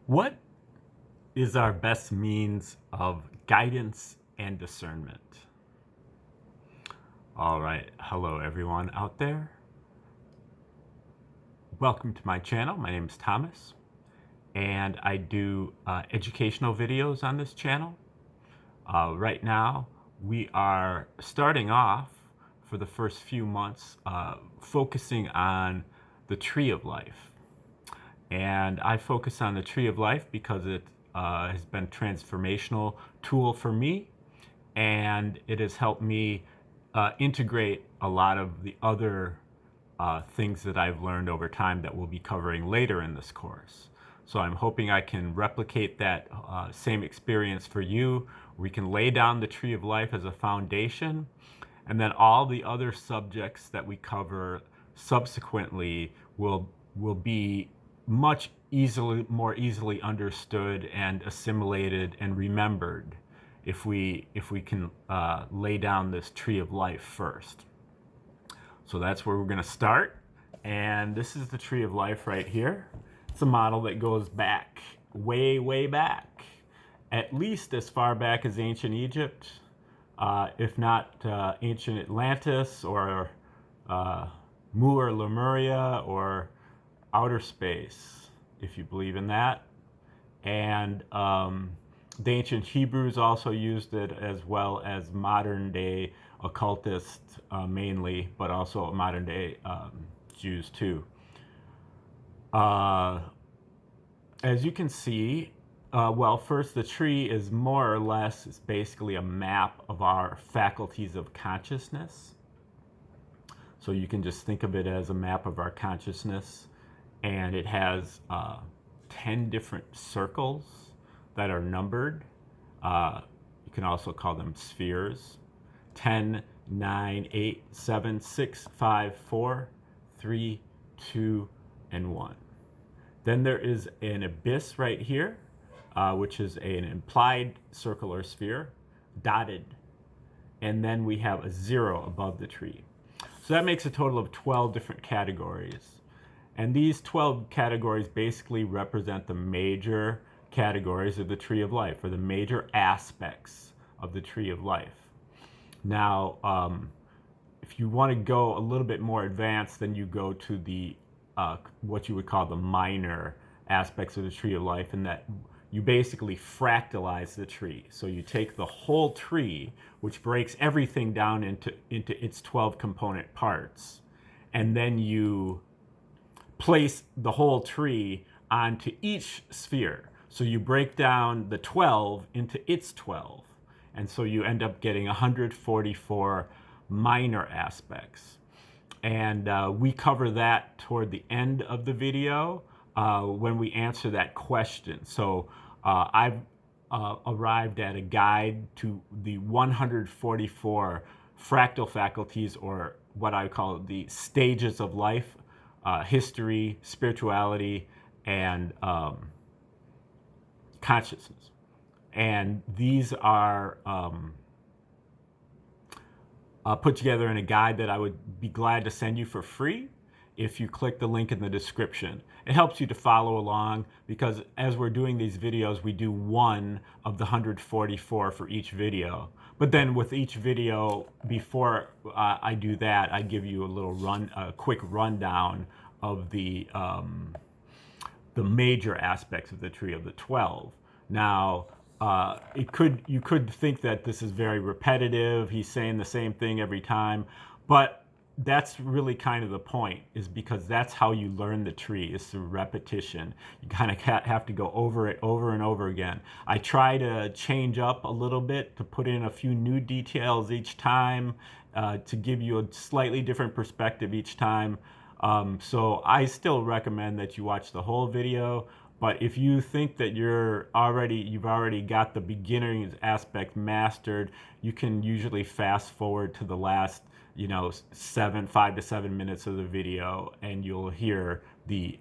What is our best means of guidance and discernment? All right, hello everyone out there. Welcome to my channel. My name is Thomas, and I do educational videos on this channel. Right now, we are starting off for the first few months focusing on the tree of life. And I focus on the tree of life because it has been a transformational tool for me, and it has helped me integrate a lot of the other things that I've learned over time that we'll be covering later in this course. So I'm hoping I can replicate that same experience for you. We can lay down the tree of life as a foundation, and then all the other subjects that we cover subsequently will be much more easily understood and assimilated and remembered if we can lay down this tree of life first. So that's where we're going to start, and this is the tree of life right here. It's a model that goes back way back, at least as far back as ancient Egypt, if not ancient Atlantis or Mu or Lemuria or outer space, if you believe in that. And the ancient Hebrews also used it, as well as modern day occultists mainly, but also modern day Jews too. As you can see, well, first, the tree is more or less, it's basically a map of our faculties of consciousness. So you can just think of it as a map of our consciousness. And it has 10 different circles that are numbered. You can also call them spheres. 10, 9, 8, 7, 6, 5, 4, 3, 2, and 1. Then there is an abyss right here, which is an implied circle or sphere, dotted. And then we have a 0 above the tree. So that makes a total of 12 different categories. And these 12 categories basically represent the major categories of the tree of life, or the major aspects of the tree of life. Now, if you want to go a little bit more advanced, then you go to the what you would call the minor aspects of the tree of life, and that you basically fractalize the tree. So you take the whole tree, which breaks everything down into its 12 component parts, and then you place the whole tree onto each sphere. So you break down the 12 into its 12. And so you end up getting 144 minor aspects. And we cover that toward the end of the video when we answer that question. So I've arrived at a guide to the 144 fractal faculties, or what I call the stages of life. History, spirituality, and consciousness. And these are put together in a guide that I would be glad to send you for free if you click the link in the description. It helps you to follow along, because as we're doing these videos, we do one of the 144 for each video. But then with each video, before I do that, I give you a quick rundown of the major aspects of the tree of the 12. Now, you could think that this is very repetitive. He's saying the same thing every time, but that's really kind of the point, is because that's how you learn the tree, is through repetition. You kind of have to go over it over and over again. I try to change up a little bit, to put in a few new details each time, to give you a slightly different perspective each time. So I still recommend that you watch the whole video. But if you think that you've already got the beginning aspect mastered, you can usually fast forward to the last 5 to 7 minutes of the video, and you'll hear the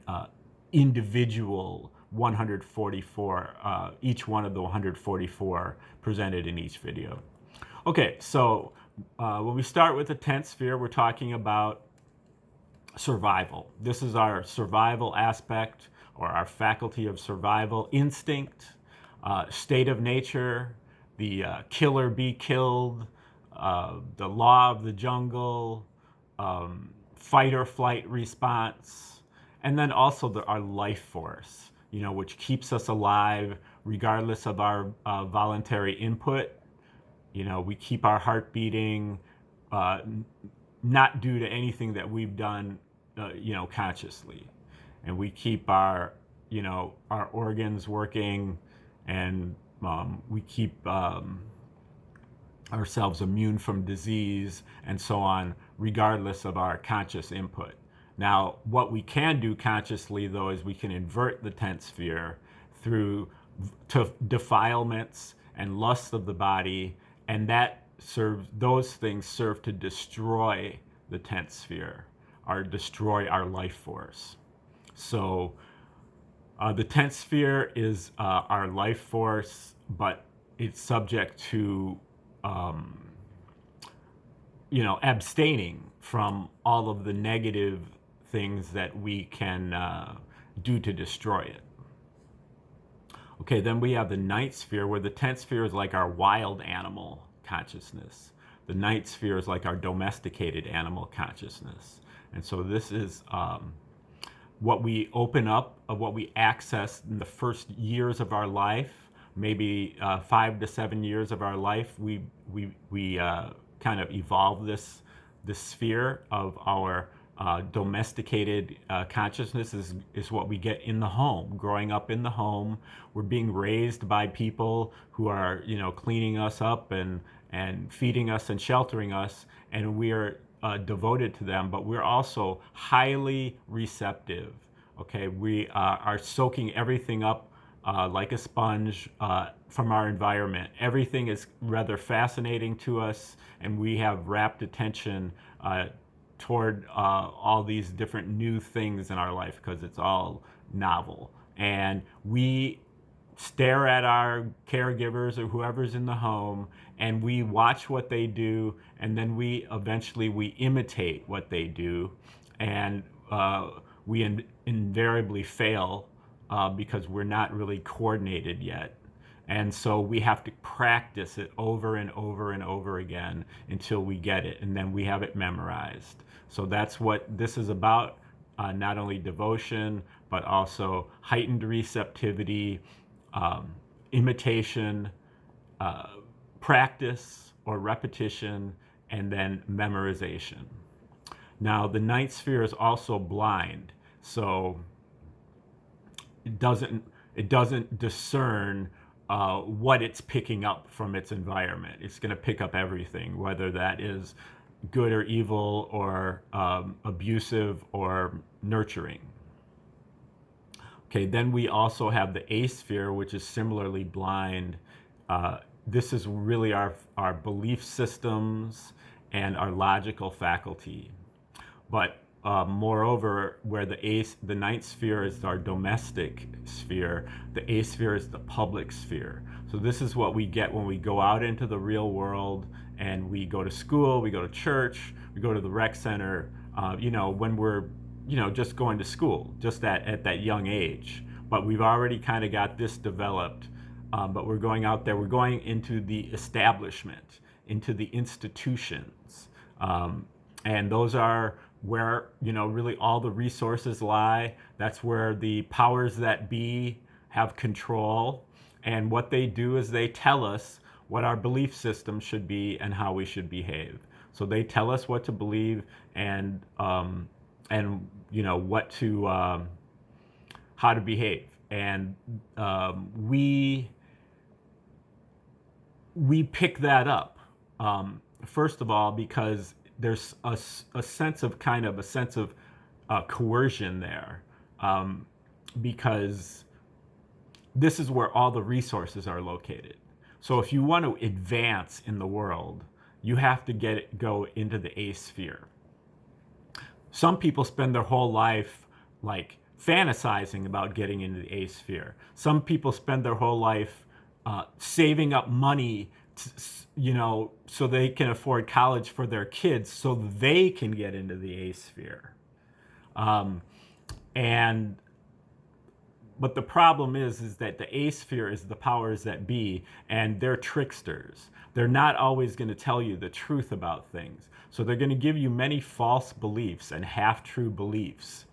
individual 144, each one of the 144 presented in each video. Okay, so when we start with the 10th sphere, we're talking about survival. This is our survival aspect. or our faculty of survival, instinct, state of nature, the kill or be killed, the law of the jungle, fight or flight response, and then also our life force, which keeps us alive regardless of our voluntary input. We keep our heart beating, not due to anything that we've done, consciously. And we keep our organs working, and we keep ourselves immune from disease and so on, regardless of our conscious input. Now, what we can do consciously, though, is we can invert the 10th sphere through defilements and lust of the body, and those things serve to destroy the 10th sphere, or destroy our life force. So the 10th sphere is our life force, but it's subject to abstaining from all of the negative things that we can do to destroy it. Okay, then we have the 9th sphere, where the 10th sphere is like our wild animal consciousness. The 9th sphere is like our domesticated animal consciousness. And so this is what we open up, what we access in the first years of our life, maybe 5 to 7 years of our life. We kind of evolve this sphere of our domesticated consciousness is what we get in the home. Growing up in the home, we're being raised by people who are cleaning us up and feeding us and sheltering us, and we are devoted to them, but we're also highly receptive. Okay, we are soaking everything up like a sponge from our environment. Everything is rather fascinating to us, and we have rapt attention toward all these different new things in our life because it's all novel. And we stare at our caregivers or whoever's in the home, and we watch what they do, and then we imitate what they do, and we invariably fail because we're not really coordinated yet. And so we have to practice it over and over and over again until we get it, and then we have it memorized. So that's what this is about, not only devotion, but also heightened receptivity, imitation, practice or repetition, and then memorization. Now, the 9th sphere is also blind, so it doesn't discern what it's picking up from its environment. It's going to pick up everything, whether that is good or evil, or abusive or nurturing. Okay, then we also have the 8th sphere, which is similarly blind. This is really our belief systems and our logical faculty. But moreover, where the 9th sphere is our domestic sphere, the 8th sphere is the public sphere. So this is what we get when we go out into the real world, and we go to school, we go to church, we go to the rec center, when we're just going to school, just at that young age. But we've already kind of got this developed, but we're going out there, we're going into the establishment, into the institutions. And those are where, really all the resources lie. That's where the powers that be have control. And what they do is they tell us what our belief system should be and how we should behave. So they tell us what to believe and what to how to behave. And we pick that up. First of all, because there's a sense of coercion there, because this is where all the resources are located. So if you want to advance in the world, you have to go into the 8th sphere. Some people spend their whole life like fantasizing about getting into the 8th sphere. Some people spend their whole life saving up money so they can afford college for their kids so they can get into the 8th sphere. And But the problem is that the A-sphere is the powers that be, and they're tricksters. They're not always going to tell you the truth about things. So they're going to give you many false beliefs and half-true beliefs.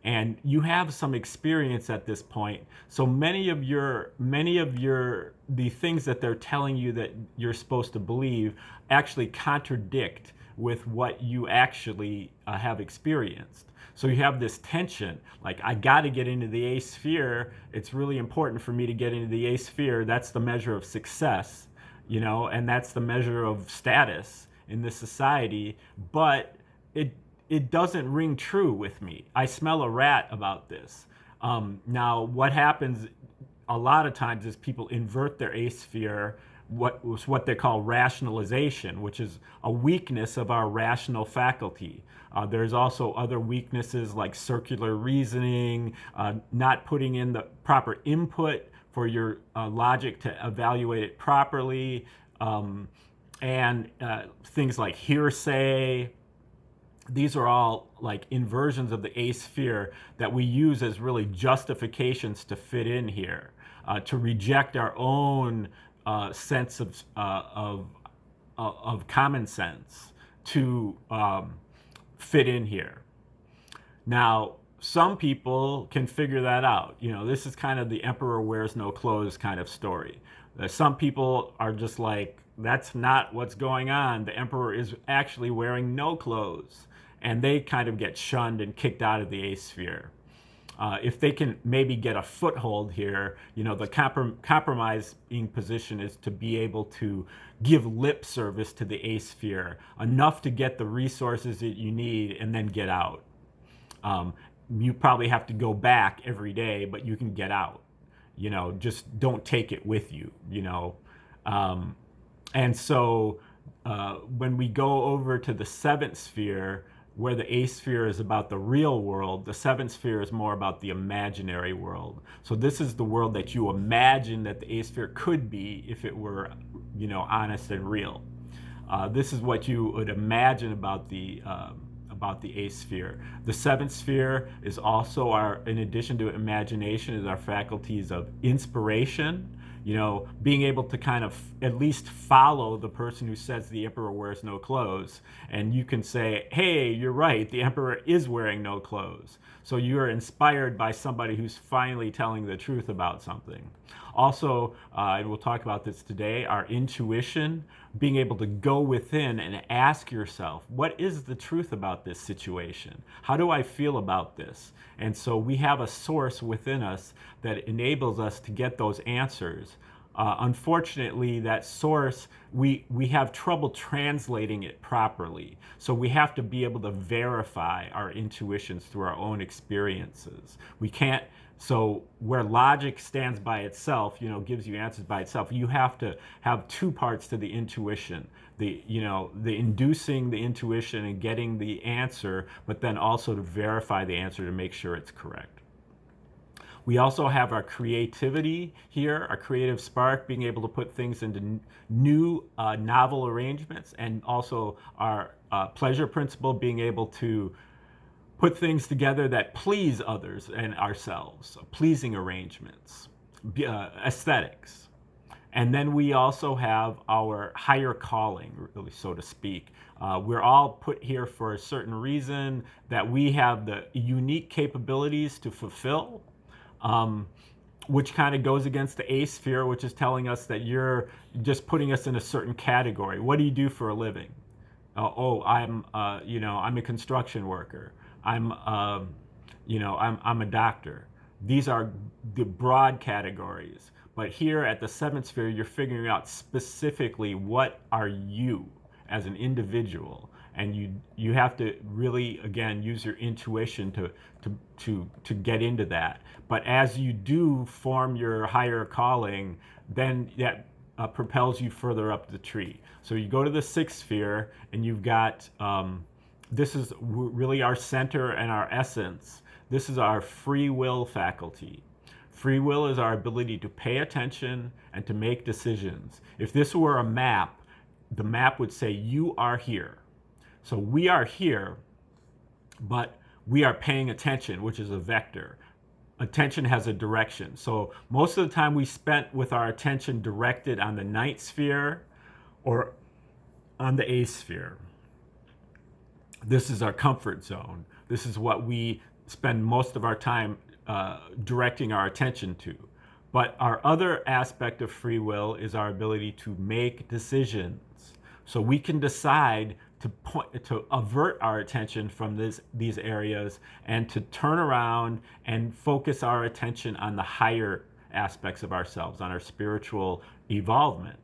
And you have some experience at this point. So many of the things that they're telling you that you're supposed to believe actually contradict with what you actually have experienced. So you have this tension, like, I got to get into the A-sphere. It's really important for me to get into the A-sphere. That's the measure of success, and that's the measure of status in this society. But it doesn't ring true with me. I smell a rat about this. Now, what happens a lot of times is people invert their A-sphere, what they call rationalization, which is a weakness of our rational faculty. There's also other weaknesses like circular reasoning, not putting in the proper input for your logic to evaluate it properly, and things like hearsay. These are all like inversions of the A-sphere that we use as really justifications to fit in here, to reject our own sense of common sense to fit in here. Now, some people can figure that out. This is kind of the emperor wears no clothes kind of story. Some people are just like, that's not what's going on. The emperor is actually wearing no clothes. And they kind of get shunned and kicked out of the A-sphere. If they can maybe get a foothold here, the compromising position is to be able to give lip service to the A-sphere, enough to get the resources that you need and then get out. You probably have to go back every day, but you can get out. Just don't take it with you, And so when we go over to the seventh sphere, where the A-sphere is about the real world, the seventh sphere is more about the imaginary world. So this is the world that you imagine that the A-sphere could be if it were, honest and real. This is what you would imagine about the A-sphere. The seventh sphere is also in addition to imagination, is our faculties of inspiration. Being able to kind of at least follow the person who says the emperor wears no clothes. And you can say, hey, you're right, the emperor is wearing no clothes. So you're inspired by somebody who's finally telling the truth about something. Also, and we'll talk about this today, our intuition, being able to go within and ask yourself, what is the truth about this situation? How do I feel about this? And so we have a source within us that enables us to get those answers. Unfortunately, that source, we have trouble translating it properly. So we have to be able to verify our intuitions through our own experiences. We can't. So where logic stands by itself, gives you answers by itself, you have to have two parts to the intuition. The inducing the intuition and getting the answer, but then also to verify the answer to make sure it's correct. We also have our creativity here, our creative spark, being able to put things into new, novel arrangements, and also our pleasure principle, being able to put things together that please others and ourselves, pleasing arrangements, aesthetics. And then we also have our higher calling, really, so to speak. We're all put here for a certain reason that we have the unique capabilities to fulfill, which kind of goes against the A-sphere, which is telling us that you're just putting us in a certain category. What do you do for a living? I'm a construction worker. I'm a doctor. These are the broad categories. But here at the seventh sphere, you're figuring out specifically what are you as an individual, and you have to really, again, use your intuition to get into that. But as you do form your higher calling, then that propels you further up the tree. So you go to the sixth sphere, and you've got this is really our center and our essence. This is our free will faculty. Free will is our ability to pay attention and to make decisions. If this were a map, the map would say you are here. So we are here, but we are paying attention, which is a vector. attention has a direction. So most of the time we spent with our attention directed on the ninth sphere or on the eighth sphere. This is our comfort zone. This is what we spend most of our time directing our attention to. But our other aspect of free will is our ability to make decisions. So we can decide to avert our attention from these areas and to turn around and focus our attention on the higher aspects of ourselves, on our spiritual evolvement.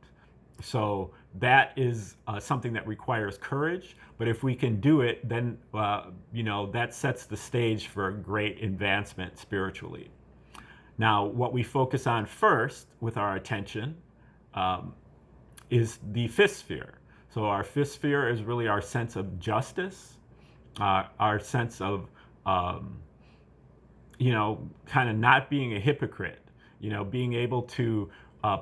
So that is something that requires courage, but if we can do it, then that sets the stage for a great advancement spiritually. Now, what we focus on first with our attention is the fifth sphere. So our fifth sphere is really our sense of justice, our sense of, kind of not being a hypocrite, being able to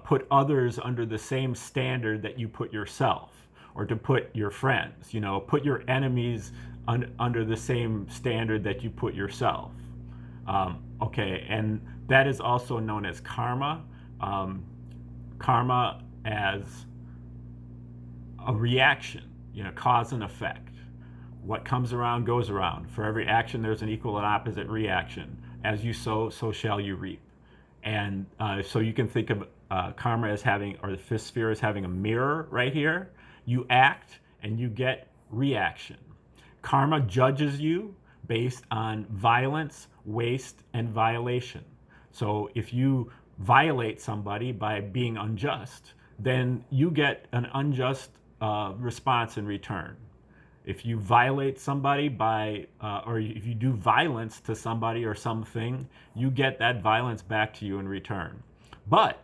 put others under the same standard that you put yourself, or to put your friends, put your enemies under the same standard that you put yourself. Okay, and that is also known as karma. Karma as a reaction, cause and effect. What comes around goes around. For every action, there's an equal and opposite reaction. As you sow, so shall you reap. And so you can think of karma as having, or the fifth sphere as having a mirror right here. You act and you get reaction. Karma judges you based on violence, waste, and violation. So if you violate somebody by being unjust, then you get an unjust response in return. If you violate somebody or if you do violence to somebody or something, you get that violence back to you in return. But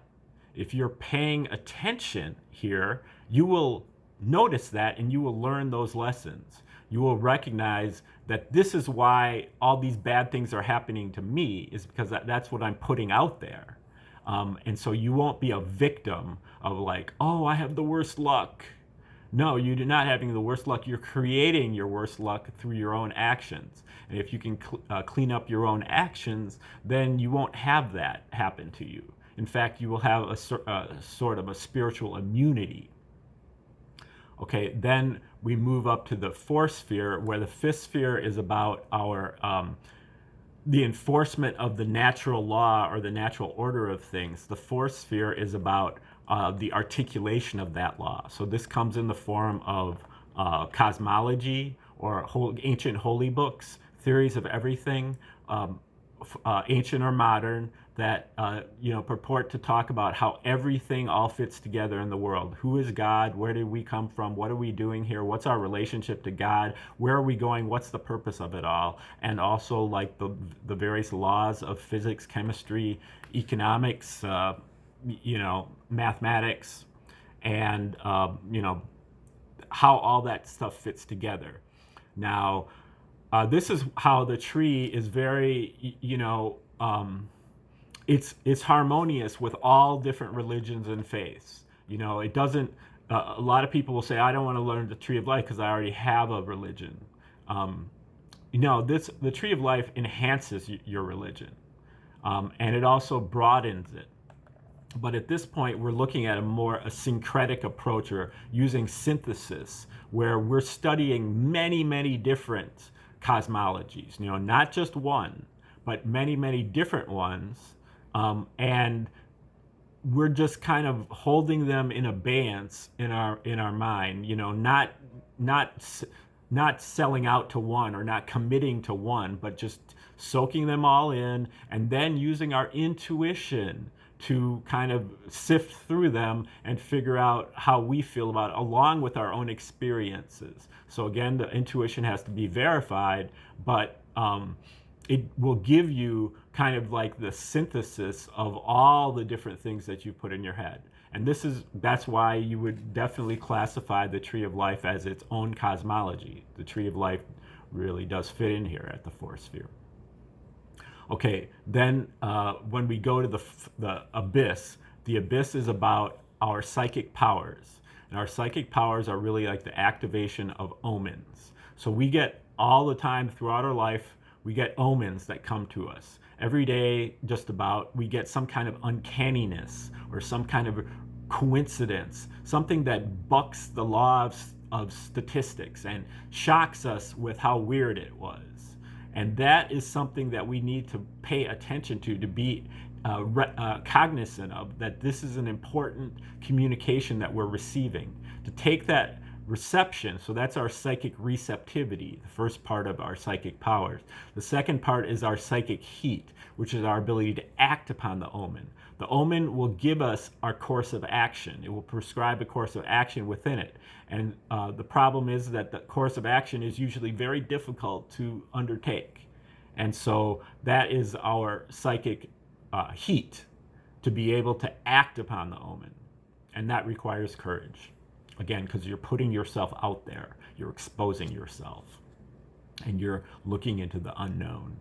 if you're paying attention here, you will notice that and you will learn those lessons. You will recognize that this is why all these bad things are happening to me, is because that's what I'm putting out there. And so you won't be a victim of like, oh, I have the worst luck. No, you do not having the worst luck. You're creating your worst luck through your own actions. And if you can clean up your own actions, then you won't have that happen to you. In fact, you will have a sort of a spiritual immunity. Okay, then we move up to the fourth sphere, where the fifth sphere is about our the enforcement of the natural law or the natural order of things. The fourth sphere is about the articulation of that law. So this comes in the form of cosmology or ancient holy books, theories of everything, ancient or modern, that purport to talk about how everything all fits together in the world. Who is God? Where did we come from? What are we doing here? What's our relationship to God? Where are we going? What's the purpose of it all? And also like the various laws of physics, chemistry, economics, mathematics, and how all that stuff fits together. Now, this is how the tree is very, it's harmonious with all different religions and faiths. It doesn't. A lot of people will say, "I don't want to learn the tree of life because I already have a religion." The tree of life enhances your religion, and it also broadens it. But at this point, we're looking at a syncretic approach, or using synthesis, where we're studying many, many different cosmologies. Not just one, but many, many different ones. And we're just kind of holding them in abeyance in our mind, not selling out to one or not committing to one, but just soaking them all in, and then using our intuition to kind of sift through them and figure out how we feel about it, along with our own experiences. So again, the intuition has to be verified, but it will give you kind of like the synthesis of all the different things that you put in your head. And that's why you would definitely classify the tree of life as its own cosmology. The tree of life really does fit in here at the fourth sphere. Okay, then when we go to the abyss is about our psychic powers. And our psychic powers are really like the activation of omens. So we get all the time throughout our life, we get omens that come to us. Every day, just about, we get some kind of uncanniness or some kind of coincidence, something that bucks the law of statistics and shocks us with how weird it was. And that is something that we need to pay attention to be cognizant of, that this is an important communication that we're receiving. To take that reception, so that's our psychic receptivity, the first part of our psychic powers. The second part is our psychic heat, which is our ability to act upon the omen. The omen will give us our course of action. It will prescribe a course of action within it. And the problem is that the course of action is usually very difficult to undertake. And so that is our psychic heat, to be able to act upon the omen. And that requires courage. Again, because you're putting yourself out there, you're exposing yourself, and you're looking into the unknown.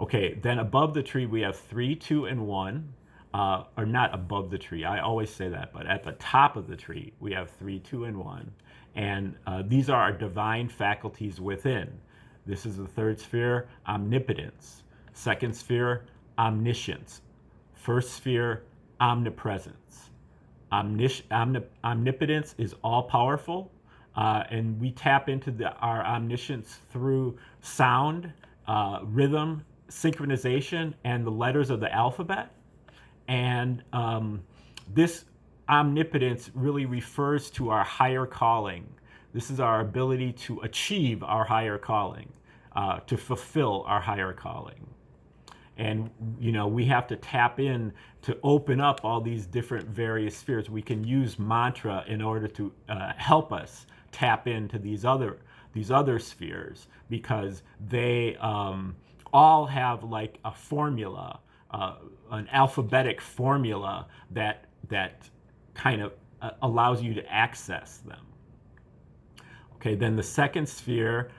Okay, then above the tree we have 3, 2, and 1. Or not above the tree, I always say that, but at the top of the tree we have 3, 2, and 1. And these are our divine faculties within. This is the third sphere, omnipotence. Second sphere, omniscience. First sphere, omnipresence. Omnipotence is all-powerful, and we tap into our omniscience through sound, rhythm, synchronization, and the letters of the alphabet. And this omnipotence really refers to our higher calling. This is our ability to achieve our higher calling, to fulfill our higher calling. And, we have to tap in to open up all these different various spheres. We can use mantra in order to help us tap into these other spheres, because they all have like a formula, an alphabetic formula that kind of allows you to access them. Okay, then the second sphere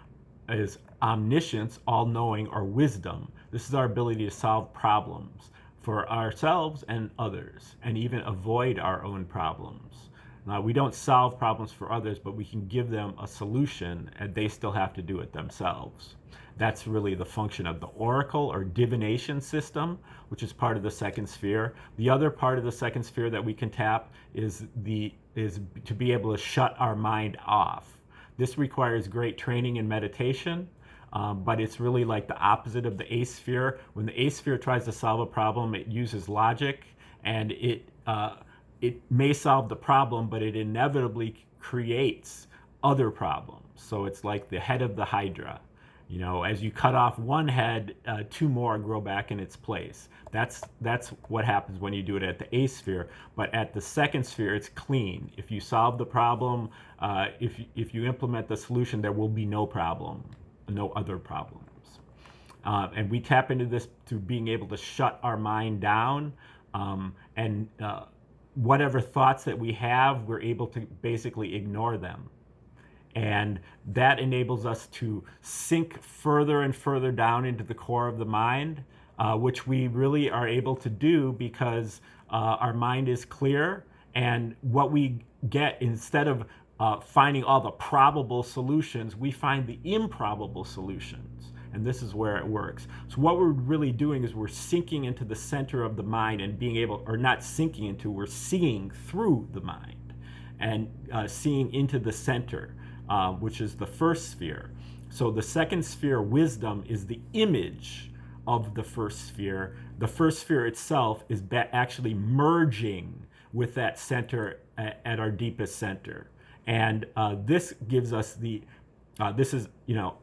is omniscience, all-knowing, or wisdom. This is our ability to solve problems for ourselves and others, and even avoid our own problems. Now, we don't solve problems for others, but we can give them a solution, and they still have to do it themselves. That's really the function of the oracle or divination system, which is part of the second sphere. The other part of the second sphere that we can tap is to be able to shut our mind off. This requires great training and meditation. But it's really like the opposite of the ace sphere. When the ace sphere tries to solve a problem, it uses logic, and it may solve the problem, but it inevitably creates other problems. So it's like the head of the hydra. As you cut off one head, 2 more grow back in its place. That's what happens when you do it at the ace sphere. But at the second sphere, it's clean. If you solve the problem, if you implement the solution, there will be no problem. No other problems. And we tap into this through being able to shut our mind down, and whatever thoughts that we have, we're able to basically ignore them. And that enables us to sink further and further down into the core of the mind, which we really are able to do because our mind is clear, and what we get, instead of finding all the probable solutions, we find the improbable solutions. And this is where it works. So what we're really doing is we're sinking into the center of the mind and being able, or not sinking into, we're seeing through the mind and seeing into the center, which is the first sphere. So the second sphere, wisdom, is the image of the first sphere. The first sphere itself is actually merging with that center at our deepest center. And this gives us this is,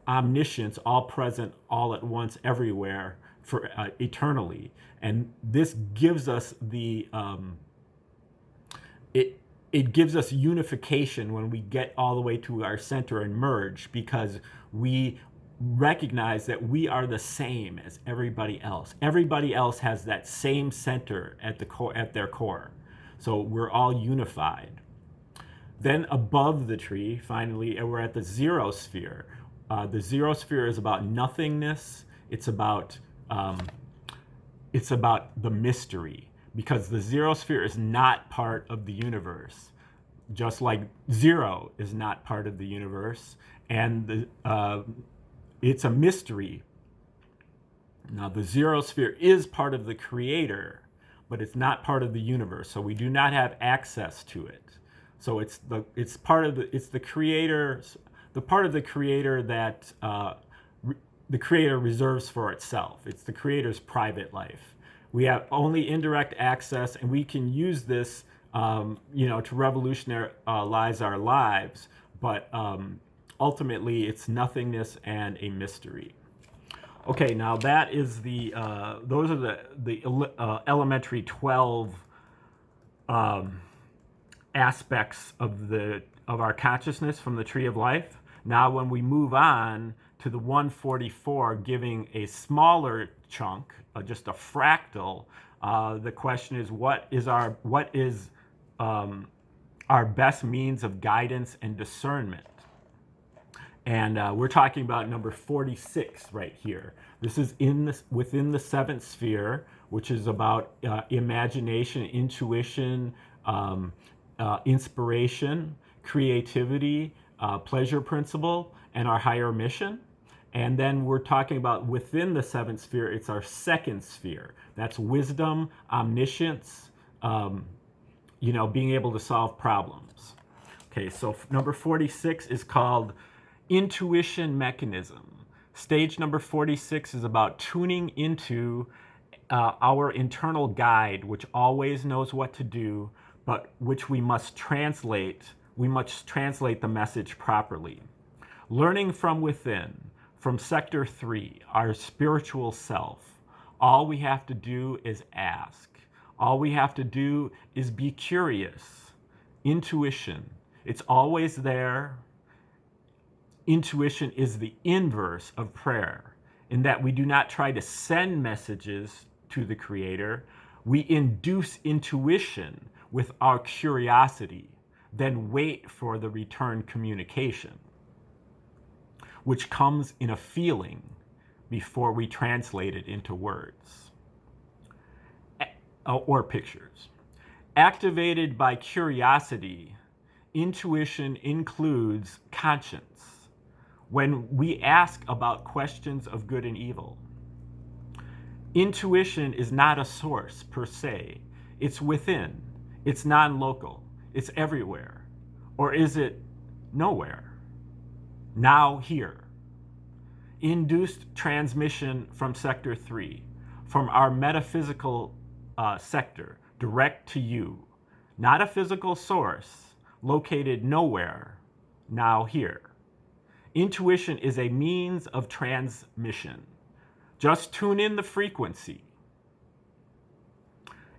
omniscience, all present, all at once, everywhere, for eternally. And this gives us it gives us unification when we get all the way to our center and merge, because we recognize that we are the same as everybody else. Everybody else has that same center at their core. So we're all unified. Then above the tree, finally, we're at the zero sphere. The zero sphere is about nothingness. It's about the mystery, because the zero sphere is not part of the universe, just like zero is not part of the universe. And it's a mystery. Now, the zero sphere is part of the creator, but it's not part of the universe, so we do not have access to it. So it's the creator's, the part of the creator that the creator reserves for itself. It's the creator's private life. We have only indirect access, and we can use this, to revolutionize our lives. But ultimately, it's nothingness and a mystery. Okay, now that is those are the elementary 12 aspects of our consciousness from the tree of life. Now, when we move on to the 144, giving a smaller chunk, just a fractal, the question is, what is our best means of guidance and discernment? And we're talking about number 46 right here. This is within the seventh sphere, which is about imagination, intuition, inspiration, creativity, pleasure principle, and our higher mission. And then we're talking about within the seventh sphere, it's our second sphere. That's wisdom, omniscience, being able to solve problems. Okay, so number 46 is called intuition mechanism. Stage number 46 is about tuning into our internal guide, which always knows what to do, but which we must translate. We must translate the message properly. Learning from within, from sector 3, our spiritual self. All we have to do is ask. All we have to do is be curious. Intuition, it's always there. Intuition is the inverse of prayer, in that we do not try to send messages to the Creator. We induce intuition with our curiosity, then wait for the return communication, which comes in a feeling before we translate it into words or pictures. Activated by curiosity, intuition includes conscience. When we ask about questions of good and evil, intuition is not a source per se. It's within. It's non-local. It's everywhere. Or is it nowhere? Now here. Induced transmission from sector 3, from our metaphysical sector, direct to you. Not a physical source located nowhere, now here. Intuition is a means of transmission. Just tune in the frequency.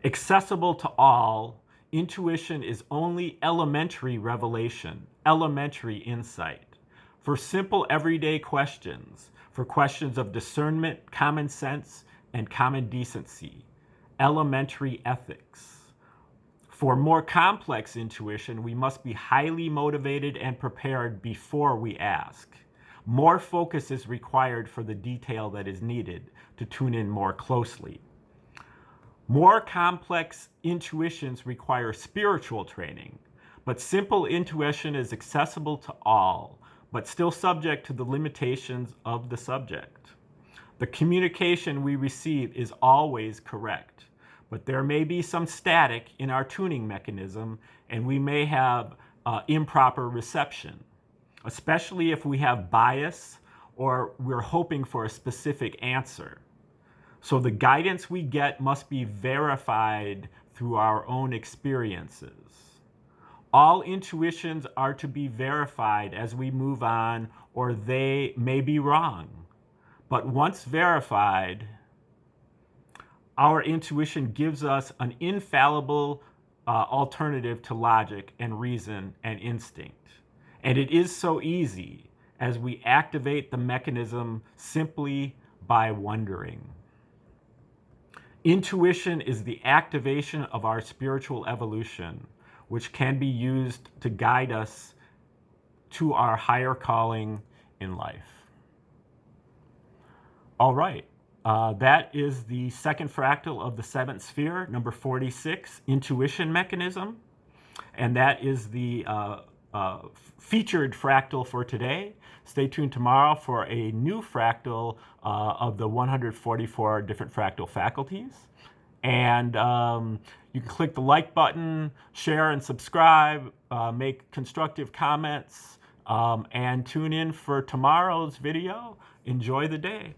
Accessible to all, intuition is only elementary revelation, elementary insight. For simple everyday questions, for questions of discernment, common sense, and common decency, elementary ethics. For more complex intuition, we must be highly motivated and prepared before we ask. More focus is required for the detail that is needed to tune in more closely. More complex intuitions require spiritual training, but simple intuition is accessible to all, but still subject to the limitations of the subject. The communication we receive is always correct, but there may be some static in our tuning mechanism, and we may have improper reception, especially if we have bias or we're hoping for a specific answer. So the guidance we get must be verified through our own experiences. All intuitions are to be verified as we move on, or they may be wrong. But once verified, our intuition gives us an infallible alternative to logic and reason and instinct. And it is so easy as we activate the mechanism simply by wondering. Intuition is the activation of our spiritual evolution, which can be used to guide us to our higher calling in life. All right. That is the second fractal of the seventh sphere, number 46, intuition mechanism. And that is the featured fractal for today. Stay tuned tomorrow for a new fractal of the 144 different fractal faculties. And you can click the like button, share and subscribe, make constructive comments, and tune in for tomorrow's video. Enjoy the day.